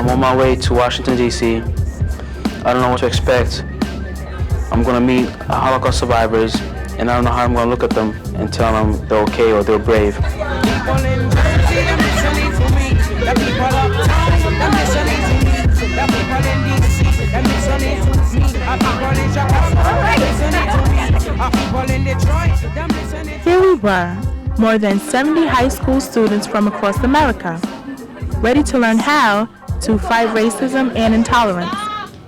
I'm on my way to Washington, D.C. I don't know what to expect. I'm going to meet Holocaust survivors, and I don't know how I'm going to look at them and tell them they're okay or they're brave. Here we were, more than 70 high school students from across America, ready to learn how to fight racism and intolerance.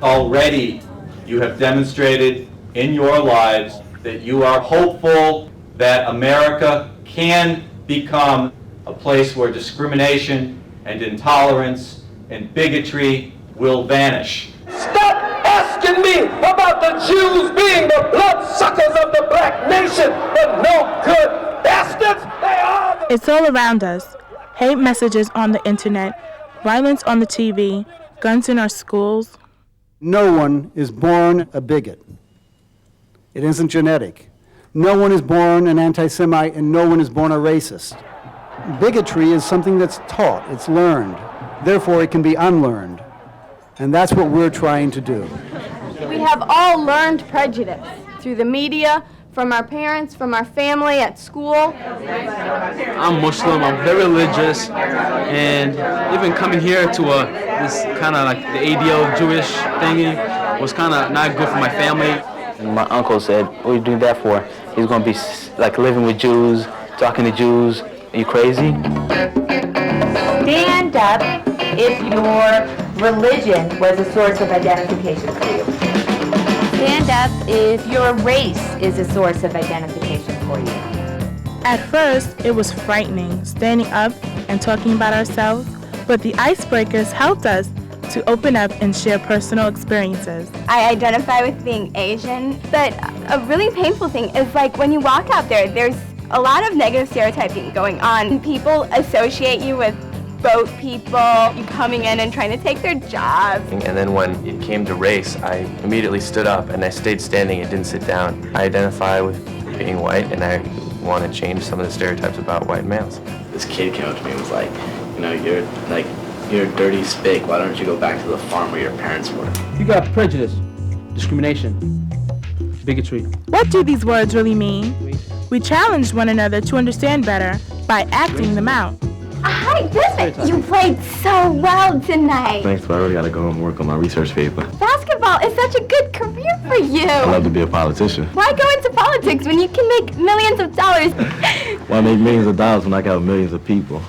Already, you have demonstrated in your lives that you are hopeful that America can become a place where discrimination and intolerance and bigotry will vanish. Stop asking me about the Jews being the bloodsuckers of the black nation, the no good bastards they are. It's all around us. Hate messages on the internet, violence on the TV, guns in our schools. No one is born a bigot. It isn't genetic. No one is born an anti-Semite and no one is born a racist. Bigotry is something that's taught, it's learned. Therefore, it can be unlearned. And that's what we're trying to do. We have all learned prejudice through the media, from our parents, from our family, at school. I'm Muslim, I'm very religious, and even coming here to this kind of like the ADL Jewish thingy was kind of not good for my family. And my uncle said, what are you doing that for? He's going to be like living with Jews, talking to Jews. Are you crazy? Stand up if your religion was a source of identification for you. Stand up if your race is a source of identification for you. At first, it was frightening, standing up and talking about ourselves, but the icebreakers helped us to open up and share personal experiences. I identify with being Asian, but a really painful thing is like when you walk out there's a lot of negative stereotyping going on. People associate you with boat people, you coming in and trying to take their jobs. And then when it came to race, I immediately stood up and I stayed standing and didn't sit down. I identify with being white and I want to change some of the stereotypes about white males. This kid came up to me and was like, you're a dirty spick, why don't you go back to the farm where your parents were? You got prejudice, discrimination, bigotry. What do these words really mean? We challenged one another to understand better by acting them out. Hi, Griffin. You played so well tonight. Thanks, but I really got to go and work on my research paper. Basketball is such a good career for you. I'd love to be a politician. Why go into politics when you can make millions of dollars? Why make millions of dollars when I got millions of people?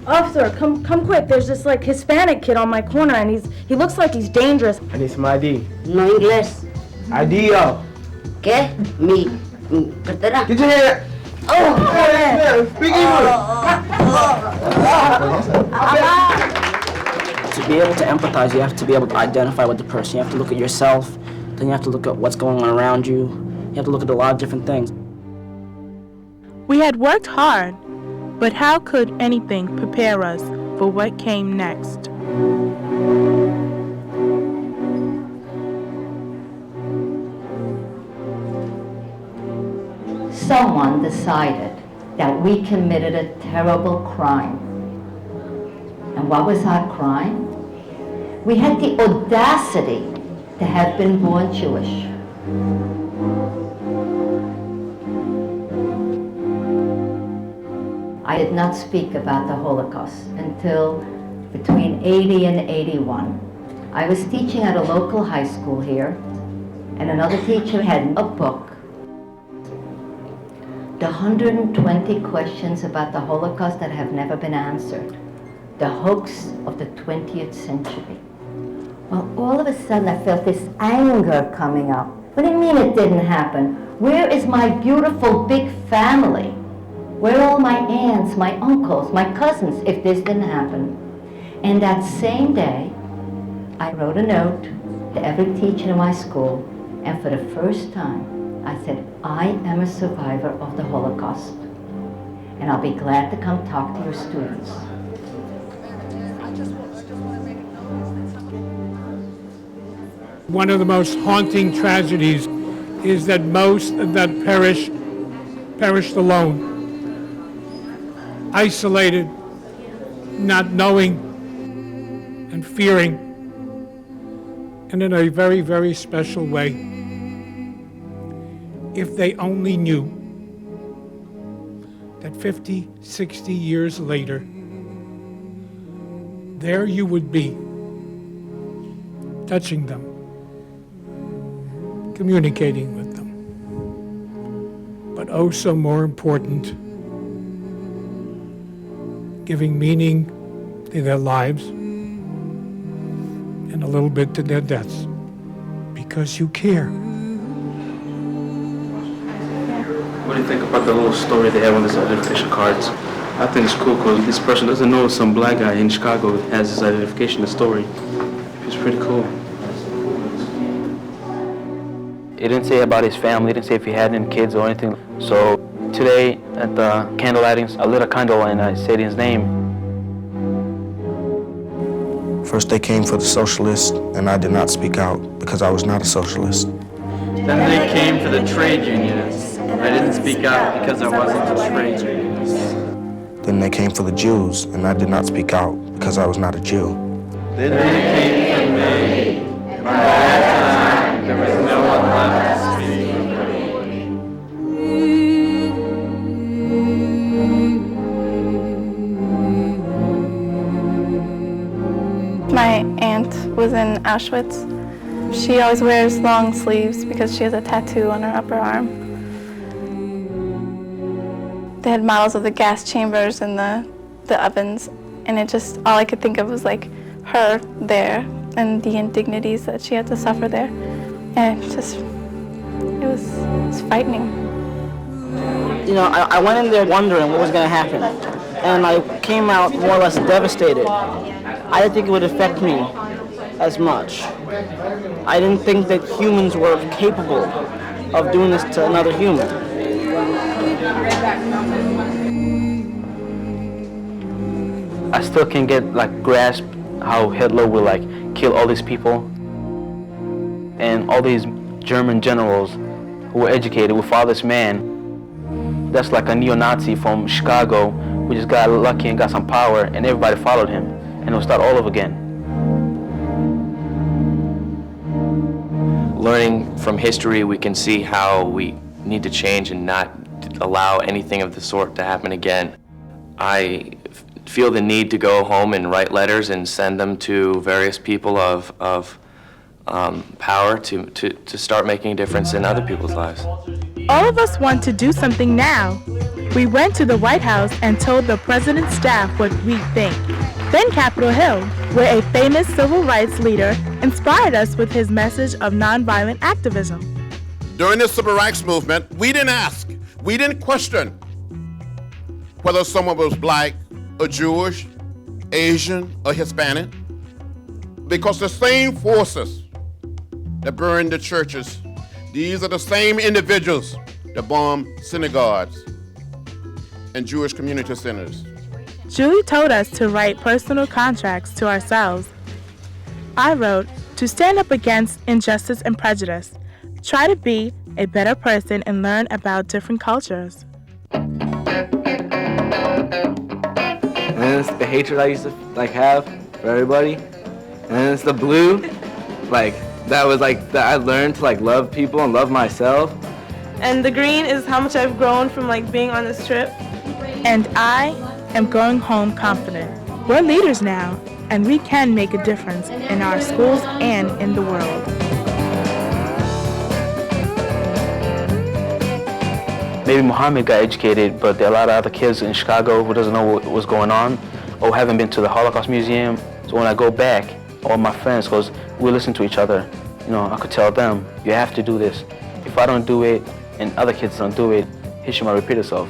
Officer, come quick. There's this Hispanic kid on my corner and he looks like he's dangerous. I need some ID. No inglés. ID, yo. ¿Qué? Mi cartera. Get your hair. Oh, Speak English. To be able to empathize, you have to be able to identify with the person. You have to look at yourself, then you have to look at what's going on around you. You have to look at a lot of different things. We had worked hard, but how could anything prepare us for what came next? Someone decided that we committed a terrible crime. And what was our crime? We had the audacity to have been born Jewish. I did not speak about the Holocaust until between 80 and 81. I was teaching at a local high school here, and another teacher had a book. The 120 questions about the Holocaust that have never been answered. The hoax of the 20th century. Well, all of a sudden I felt this anger coming up. What do you mean it didn't happen? Where is my beautiful big family? Where are all my aunts, my uncles, my cousins if this didn't happen? And that same day, I wrote a note to every teacher in my school, and for the first time, I said, I am a survivor of the Holocaust, and I'll be glad to come talk to your students. One of the most haunting tragedies is that most that perished alone, isolated, not knowing and fearing, and in a very, very special way. If they only knew that 50, 60 years later, there you would be, touching them, communicating with them. But oh, so more important, giving meaning to their lives and a little bit to their deaths, because you care. What do you think about the little story they have on these identification cards? I think it's cool because this person doesn't know some black guy in Chicago has his identification story. It's pretty cool. It didn't say about his family, it didn't say if he had any kids or anything. So today at the candle lightings, I lit a candle and I said his name. First they came for the socialists, and I did not speak out because I was not a socialist. Then they came for the trade unionists. I didn't speak out because I wasn't a trade unionist. Then they came for the Jews, and I did not speak out because I was not a Jew. Then they came for me. By that time, there was no one left to speak for me. My aunt was in Auschwitz. She always wears long sleeves because she has a tattoo on her upper arm. They had models of the gas chambers and the ovens, and it just, all I could think of was like her there and the indignities that she had to suffer there. And it was frightening. You know, I went in there wondering what was going to happen, and I came out more or less devastated. I didn't think it would affect me as much. I didn't think that humans were capable of doing this to another human. I still can't grasp how Hitler would kill all these people and all these German generals who were educated with father's man. That's like a neo-Nazi from Chicago who just got lucky and got some power and everybody followed him and it'll start all over again. Learning from history, we can see how we need to change and not allow anything of the sort to happen again. I feel the need to go home and write letters and send them to various people of power to start making a difference in other people's lives. All of us want to do something now. We went to the White House and told the president's staff what we think. Then Capitol Hill, where a famous civil rights leader inspired us with his message of nonviolent activism. During the civil rights movement, we didn't ask, we didn't question whether someone was black or Jewish, Asian or Hispanic, because the same forces that burned the churches, these are the same individuals that bomb synagogues and Jewish community centers. Julie told us to write personal contracts to ourselves. I wrote, to stand up against injustice and prejudice, try to be a better person and learn about different cultures. And then it's the hatred I used to have for everybody. And then it's the blue, that was that I learned to love people and love myself. And the green is how much I've grown from being on this trip. And I am going home confident. We're leaders now, and we can make a difference in our schools and in the world. Maybe Muhammad got educated, but there are a lot of other kids in Chicago who doesn't know what's going on or haven't been to the Holocaust Museum. So when I go back, all my friends, because we listen to each other, I could tell them, you have to do this. If I don't do it and other kids don't do it, history might repeat itself.